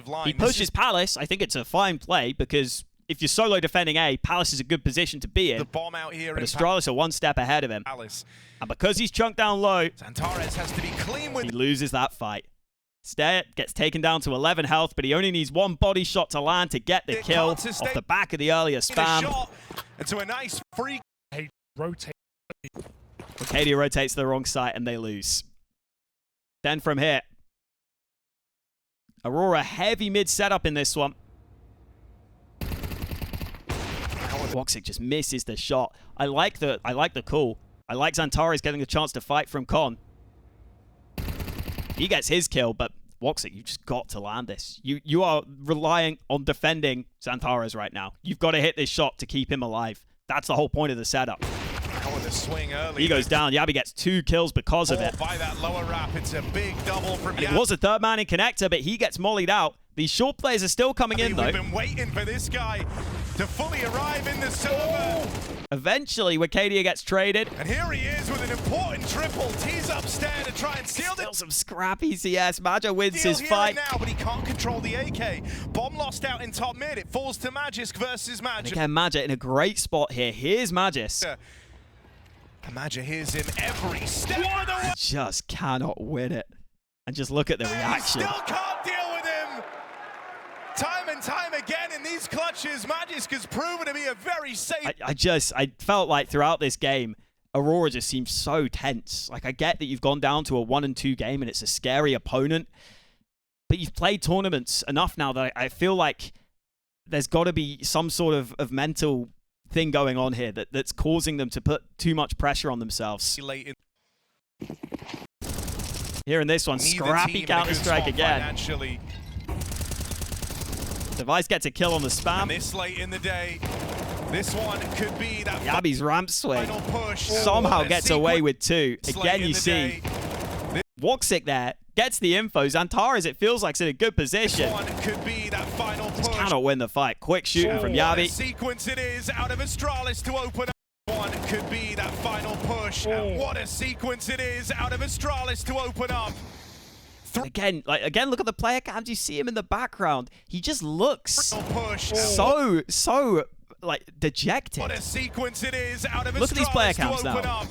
line. He pushes Palace. I think it's a fine play because if you're solo defending A, Palace is a good position to be in. The bomb out here. But Astralis are one step ahead of him. Palace. And because he's chunked down low, Xantares has to be clean with. He loses that fight. Stare gets taken down to 11 health, but he only needs one body shot to land to get the kill off the back of the earlier spam. Into a nice free. Hey, rotate. Wicadia rotates to the wrong side and they lose. Then from here, Aurora heavy mid setup in this one. Woxic just misses the shot. I like the call. I like Xantares getting a chance to fight from Con. He gets his kill, but Woxic, you just got to land this. You are relying on defending Xantares right now. You've got to hit this shot to keep him alive. That's the whole point of the setup. The swing early. He goes down. Yabi gets 2 kills because of it. By that lower wrap, it's a big double from Yabi. It was a third man in connector, but he gets mollied out. These short players are still coming in, though. We've been waiting for this guy to fully arrive in the server. Eventually, Wicadia gets traded. And here he is with an important triple. Tees upstairs to try and steal Still some scrappy CS. Maja wins his fight. Now, but he can't control the AK. Bomb lost out in top mid. It falls to Magisk versus Maja. Again, Maja in a great spot here. Here's Magisk. Maja hears him every step of the way. Just cannot win it. And just look at the reaction. Still can't deal with him. Time and time again in these clutches, Magisk has proven to be a very safe. I felt like throughout this game, Aurora just seems so tense. Like, I get that you've gone down to a 1-2 game and it's a scary opponent, but you've played tournaments enough now that I feel like there's got to be some sort of mental thing going on here that's causing them to put too much pressure on themselves. Here in this one, scrappy Counter-Strike again. Device gets a kill on the spam. And this late in the day, this one could be that Yabi's ramp swing. Push. Somehow gets away with 2. Again, you see Woxic there gets the info. Xantares, it feels like, is in a good position. This one could be that final push. Just cannot win the fight. Quick shooting from Yabi. Sequence it is out of Astralis to open up. One could be that final. final push. And what a sequence it is out of Astralis to open up. Again, look at the player cams. You see him in the background. He just looks so like dejected. What a sequence it is out of Astralis. Look at these player cams now. Up.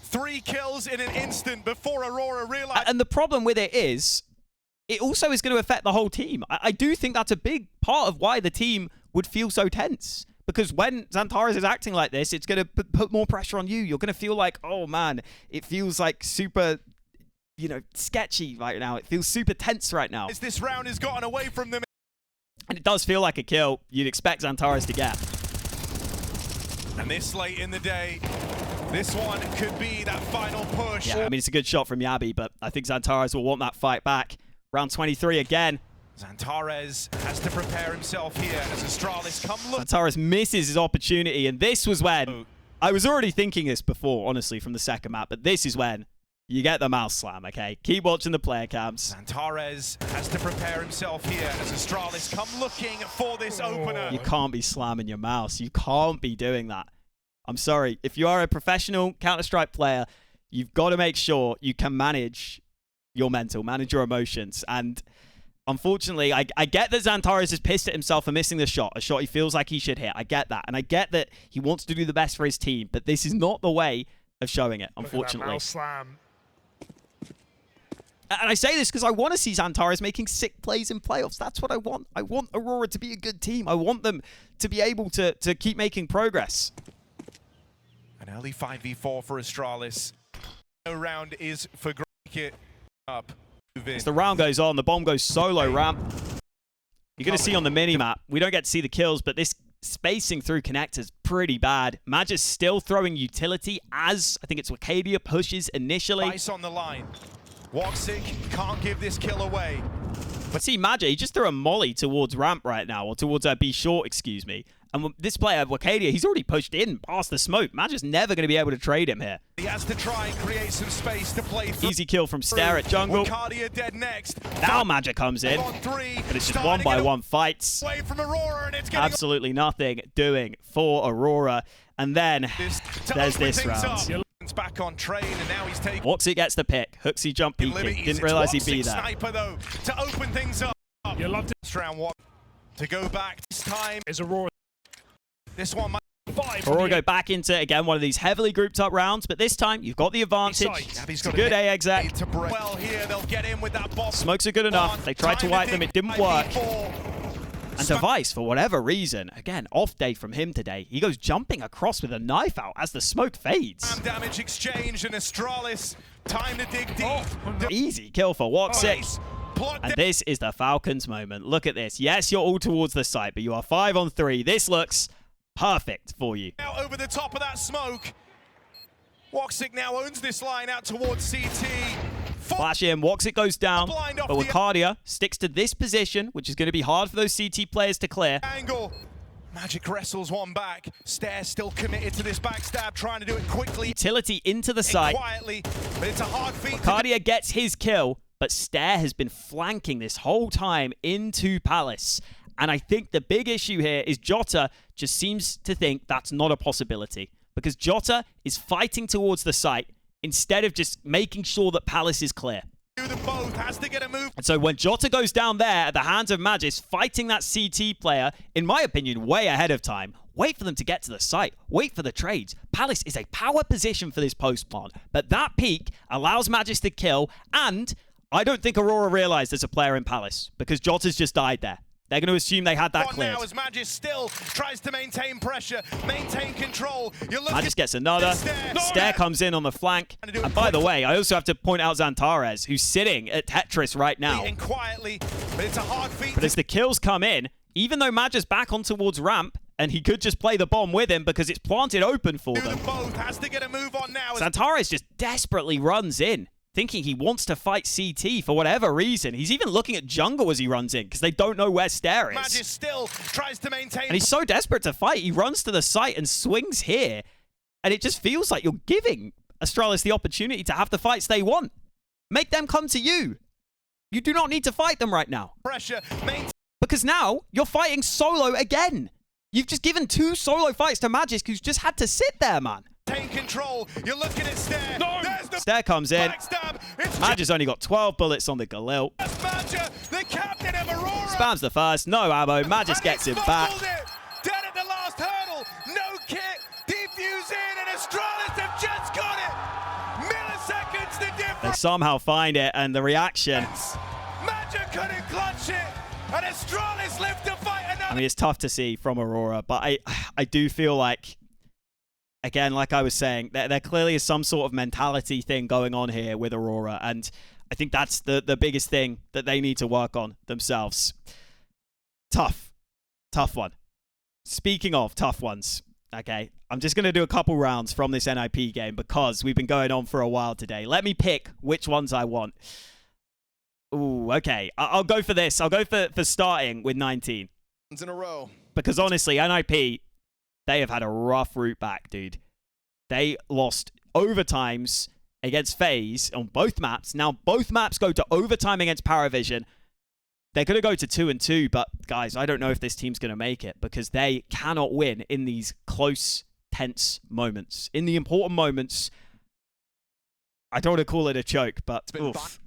3 kills in an instant before Aurora realized. And the problem with it is, it also is going to affect the whole team. I do think that's a big part of why the team would feel so tense. Because when Xantares is acting like this, it's going to put more pressure on you. You're going to feel like, oh man, it feels like super, you know, sketchy right now. It feels super tense right now. This round has gotten away from them. And it does feel like a kill you'd expect Xantares to get. And this late in the day, this one could be that final push. Yeah, I mean, it's a good shot from Yabi, but I think Xantares will want that fight back. Round 23 again. Xantares has to prepare himself here as Astralis come look. Xantares misses his opportunity, and this was when... I was already thinking this before, honestly, from the second map, but this is when you get the mouse slam, okay? Keep watching the player cams. Xantares has to prepare himself here as Astralis come looking for this opener. You can't be slamming your mouse. You can't be doing that. I'm sorry. If you are a professional Counter-Strike player, you've got to make sure you can manage your mental, manage your emotions. And unfortunately, I get that Xantares is pissed at himself for missing the shot, a shot he feels like he should hit. I get that. And I get that he wants to do the best for his team, but this is not the way of showing it, unfortunately. Slam. And I say this because I want to see Xantares making sick plays in playoffs. That's what I want. I want Aurora to be a good team. I want them to be able to keep making progress. An early 5v4 for Astralis. No round is for Cricket up. As the round goes on, the bomb goes solo ramp. You're going to see on the mini-map, we don't get to see the kills, but this spacing through connectors pretty bad. Magic's still throwing utility as, I think it's Wakadia pushes initially. Ice on the line. Woxic can't give this kill away. But see, Magic, he just threw a molly towards ramp right now, or towards B short, excuse me. And this player, Wakadia, he's already pushed in past the smoke. Magic's never going to be able to trade him here. He has to try and create some space to play through. Easy kill from Stare at jungle. Wakadia dead next. Now Magic comes in, but it's just 1-by-1 fights. Away from Aurora, and it's absolutely nothing doing for Aurora. And then there's this round. Back on train, and now he's taking. Woxic gets the pick. Hooksy jump peeking. Didn't realize he'd be there. Sniper though to open things up. You loved it. This round one to go back. This time is Aurora. This one might. Aurora go back into again one of these heavily grouped up rounds, but this time you've got the advantage. It's a good A exec. Well, here they'll get in with that bomb. Smokes are good enough. They tried to wipe them. It didn't work. And Device, for whatever reason, again, off day from him today, he goes jumping across with a knife out as the smoke fades. Damage exchange and Astralis, time to dig deep. Easy kill for Woxic. And this is the Falcons moment. Look at this. Yes, you're all towards the site, but you are 5 on 3. This looks perfect for you. Now over the top of that smoke. Woxic now owns this line out towards CT. Flash in, Woxic goes down, but Wakadia sticks to this position, which is going to be hard for those CT players to clear. Angle. Magic wrestles one back. Stare still committed to this backstab, trying to do it quickly. Utility into the site. Quietly, but it's a hard feat. Wakadia gets his kill, but Stare has been flanking this whole time into Palace. And I think the big issue here is Jota just seems to think that's not a possibility. Because Jota is fighting towards the site instead of just making sure that Palace is clear. And so when Jota goes down there at the hands of Magis, fighting that CT player, in my opinion, way ahead of time, wait for them to get to the site. Wait for the trades. Palace is a power position for this post plant, but that peak allows Magis to kill, and I don't think Aurora realized there's a player in Palace because Jota's just died there. They're going to assume they had that cleared. Now as Magis still tries to maintain pressure, maintain control. Magis gets another. Stare comes in on the flank. And by the way, I also have to point out Xantares, who's sitting at Tetris right now. Quietly, but it's a hard feat. But as the kills come in, even though Magis back on towards ramp, and he could just play the bomb with him because it's planted open for them. Has to get a move on now. Xantares just desperately runs in, thinking he wants to fight CT for whatever reason. He's even looking at jungle as he runs in because they don't know where Stare is. Magis still tries to maintain. And he's so desperate to fight, he runs to the site and swings here. And it just feels like you're giving Astralis the opportunity to have the fights they want. Make them come to you. You do not need to fight them right now. Pressure, because now you're fighting solo again. You've just given 2 solo fights to Magic, who's just had to sit there, man. control. You're looking at Stair. No. There's the Stair comes in. backstab. It's Madge's only got 12 bullets on the Galil. just Madge, the captain of Aurora. Spams the first, no ammo. Madge And gets he's him back. fumbled it. Dead at the last hurdle. No kit. Defuse in, and Astralis have just got it. Milliseconds the They difference. somehow find it, and the reaction. Madge couldn't clutch it, and Astralis lived to fight another. I mean, it's tough to see from Aurora, but I do feel like, again, like I was saying, there clearly is some sort of mentality thing going on here with Aurora, and I think that's the biggest thing that they need to work on themselves. Tough one. Speaking of tough ones, okay, I'm just going to do a couple rounds from this NIP game because we've been going on for a while today. Let me pick which ones I want. Ooh, okay. I'll go for this. I'll go for starting with 19. In a row. Because honestly, NIP, they have had a rough route back, dude. They lost overtimes against FaZe on both maps. Now, both maps go to overtime against Parivision. They're going to go to 2-2, but guys, I don't know if this team's going to make it because they cannot win in these close, tense moments. In the important moments, I don't want to call it a choke, but oof.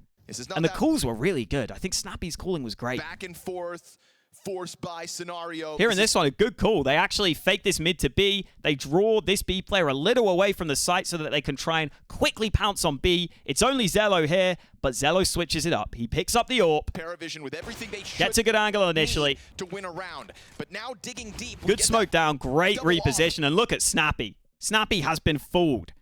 And the calls were really good. I think Snappy's calling was great. Back and forth, forced by scenario. Here in this one, a good call. They actually fake this mid to B. They draw this B player a little away from the site so that they can try and quickly pounce on B. It's only Zello here, but Zello switches it up. He picks up the AWP. Parivision with everything they Gets a good angle initially. To win a round, but now digging deep. Good smoke down. Great reposition. And look at Snappy. Snappy has been fooled.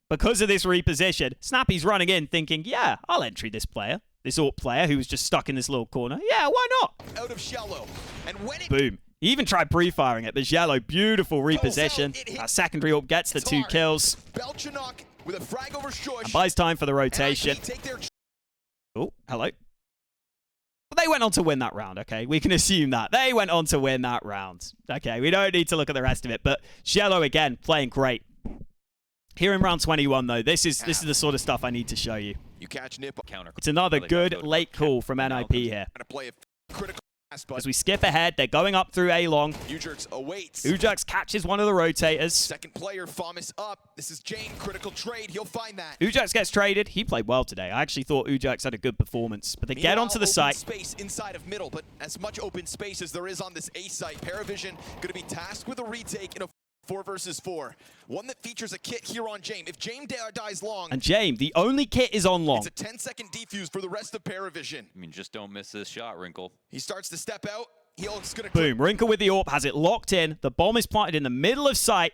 Because of this reposition, Snappy's running in thinking, yeah, I'll entry this player. This AWP player who was just stuck in this little corner. Yeah, why not? Out of shallow. And when it Boom. He even tried pre-firing it, but Yellow, beautiful reposition. That secondary AWP gets the 2 kills. Belchanok with a frag over Shush. And buys time for the rotation. Oh, hello. Well, they went on to win that round, okay? We can assume that. They went on to win that round. Okay, we don't need to look at the rest of it, but Yellow, again, playing great. Here in round 21, though, this is the sort of stuff I need to show you. You catch Nip counter. It's another good late call from NIP here. As we skip ahead, they're going up through A long. Ujerx awaits. Ujerx catches one of the rotators. Second player, Famas up. This is Jane, critical trade. He'll find that. Ujerx gets traded. He played well today. I actually thought Ujerx had a good performance, but they get onto the site. Space inside of middle, but as much open space as there is on this A site, Parivision going to be tasked with a retake in a 4 versus 4. One that features a kit here on Jame. If Jame dies long... And Jame, the only kit is on long. It's a 10-second defuse for the rest of Parivision. I mean, just don't miss this shot, Wrinkle. He starts to step out. He's going to... Boom. Wrinkle with the AWP has it locked in. The bomb is planted in the middle of sight.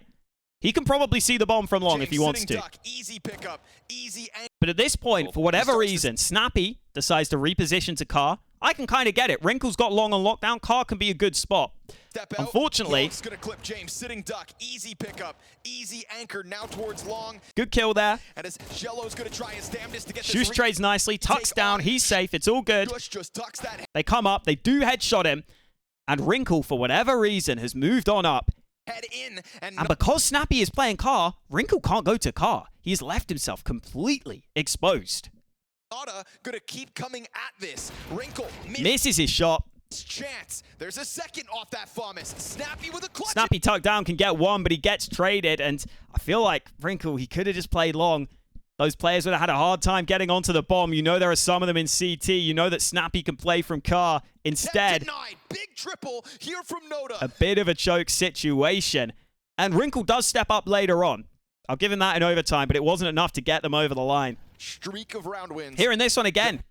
He can probably see the bomb from long if he wants to. Duck, easy pickup, easy... But at this point, for whatever reason, Snappy decides to reposition to Car. I can kind of get it. Wrinkle's got long on lockdown. Car can be a good spot. Step out. Unfortunately, He's going to clip James. Sitting duck. Easy pickup. Easy anchor now towards long. Good kill there. And as Jello's going to try his damnedest to get Shush trades nicely. Tucks down. He's safe. It's all good. Shush just tucks that. They come up. They do headshot him. And Wrinkle, for whatever reason, has moved on up. Head in. And because Snappy is playing Car, Wrinkle can't go to Car. He's left himself completely exposed. Nada going to keep coming at this. Wrinkle misses his shot. Chance. There's a second off that Famas. Snappy with a clutch. Snappy tucked down, can get one, but he gets traded. And I feel like Wrinkle, he could have just played long. Those players would have had a hard time getting onto the bomb. You know there are some of them in CT. You know that Snappy can play from Car. Instead, big triple here from Noda. A bit of a choke situation. And Wrinkle does step up later on. I'll give him that in overtime, but it wasn't enough to get them over the line. Streak of round wins. Here in this one again.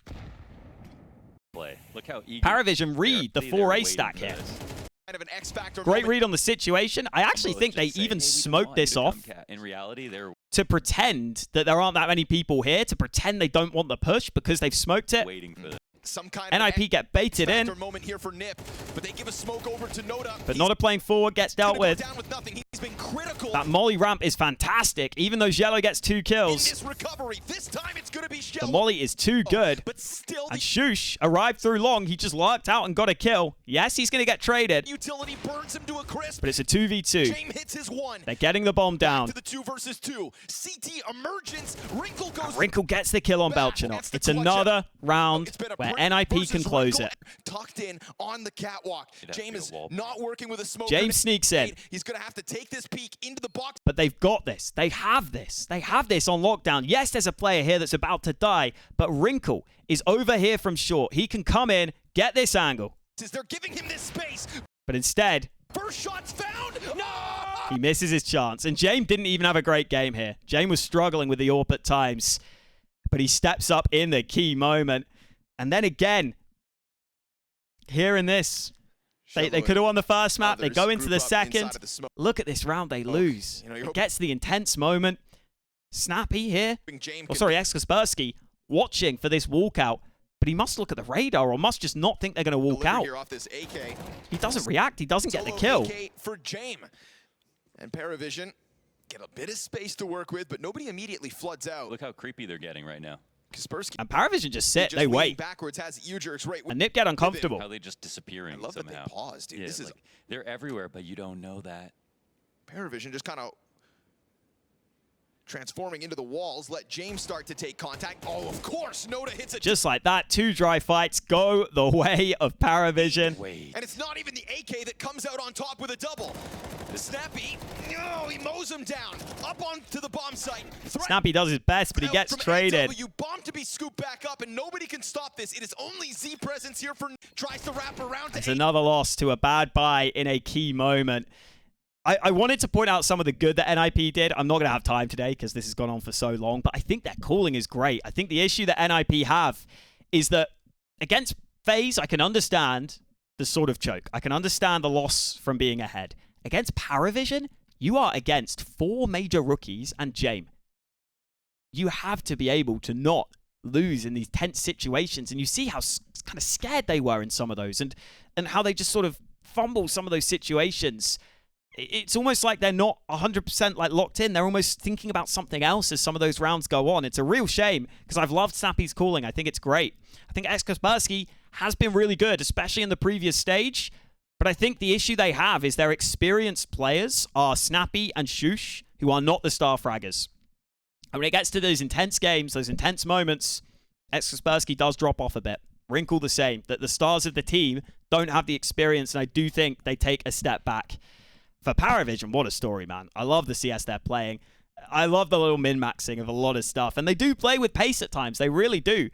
Play. Look how eager Parivision read the 4A stack here. Kind of an X factor Great read on the situation. I actually think they even smoked this off in reality, they're to pretend that there aren't that many people here, to pretend they don't want the push because they've smoked it. waiting for some kind NIP get baited in. Moment here for Nip, but they give a smoke over to Noda. But Noda playing forward gets dealt with. Down with nothing. He's been critical. That molly ramp is fantastic, even though Jello gets 2 kills. In this recovery, this time it's gonna be the molly is too good. But still, and Shush arrived through long. He just lurked out and got a kill. Yes, he's going to get traded. Utility burns him to a crisp. But it's a 2v2. Jame hits his one. They're getting the bomb down. Back to the 2 versus 2. CT emergence. Wrinkle goes. And Wrinkle gets the kill on Belchanok. It's another round where NIP can close it. Tucked in on the catwalk. James is not working with a smoke. James sneaks in. He's going to have to take this peek into the box. But they've got this. They have this. They have this on lockdown. Yes, there's a player here that's about to die, but Wrinkle is over here from short. He can come in, get this angle. They're giving him this space. But instead, First shot's found. No! he misses his chance. And James didn't even have a great game here. James was struggling with the AWP at times, but he steps up in the key moment. And then again, here in this, they could have won the first map. They go into the second. Look at this round they lose. It gets the intense moment. Snappy here. Oh, sorry, Kaspersky watching for this walkout. But he must look at the radar or must just not think they're going to walk out. He doesn't react. He doesn't get the kill. For James. And Parivision get a bit of space to work with, but nobody immediately floods out. Look how creepy they're getting right now. Kaspersky. And Parivision just sit. They wait. Backwards has ear jerks right. And Nip get uncomfortable. How they just disappearing I love somehow. that they pause, dude. Yeah, This is like, they're everywhere, but you don't know that. Parivision just kind of transforming into the walls, let James start to take contact. Oh, of course, Noda hits it. Just like that, 2 dry fights go the way of Parivision. And it's not even the AK that comes out on top with a double. The Snappy, no, he mows him down. Up onto the bomb site. Snappy does his best, but he gets traded. You bomb to be scooped back up, and nobody can stop this. It is only Z presence here for tries to wrap around. It's another loss to a bad buy in a key moment. I wanted to point out some of the good that NIP did. I'm not going to have time today because this has gone on for so long, but I think their calling is great. I think the issue that NIP have is that against FaZe, I can understand the sort of choke. I can understand the loss from being ahead. Against Parivision, you are against 4 major rookies and James. You have to be able to not lose in these tense situations, and you see how kind of scared they were in some of those and how they just sort of fumble some of those situations. It's almost like they're not 100% like locked in. They're almost thinking about something else as some of those rounds go on. It's a real shame because I've loved Snappy's calling. I think it's great. I think Kaspersky has been really good, especially in the previous stage. But I think the issue they have is their experienced players are Snappy and Shush, who are not the star fraggers. And when it gets to those intense games, those intense moments, Kaspersky does drop off a bit. Wrinkle the same, that the stars of the team don't have the experience, and I do think they take a step back. For Parivision, what a story, man. I love the CS they're playing. I love the little min-maxing of a lot of stuff. And they do play with pace at times. They really do.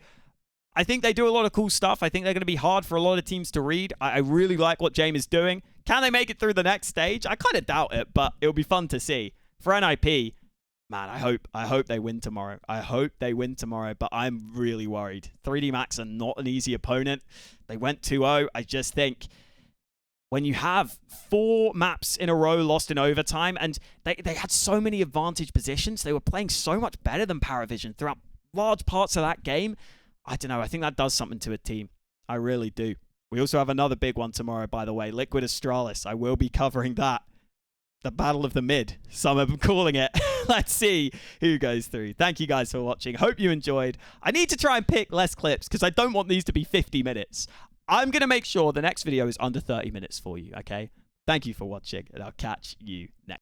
I think they do a lot of cool stuff. I think they're going to be hard for a lot of teams to read. I really like what James is doing. Can they make it through the next stage? I kind of doubt it, but it'll be fun to see. For NIP, man, I hope they win tomorrow. I hope they win tomorrow, but I'm really worried. 3D Max are not an easy opponent. They went 2-0. I just think when you have 4 maps in a row lost in overtime, and they had so many advantage positions, they were playing so much better than Parivision throughout large parts of that game. I don't know. I think that does something to a team. I really do. We also have another big one tomorrow, by the way. Liquid Astralis. I will be covering that. The Battle of the Mid. Some of them calling it. Let's see who goes through. Thank you guys for watching. Hope you enjoyed. I need to try and pick less clips because I don't want these to be 50 minutes. I'm going to make sure the next video is under 30 minutes for you, okay? Thank you for watching, and I'll catch you next.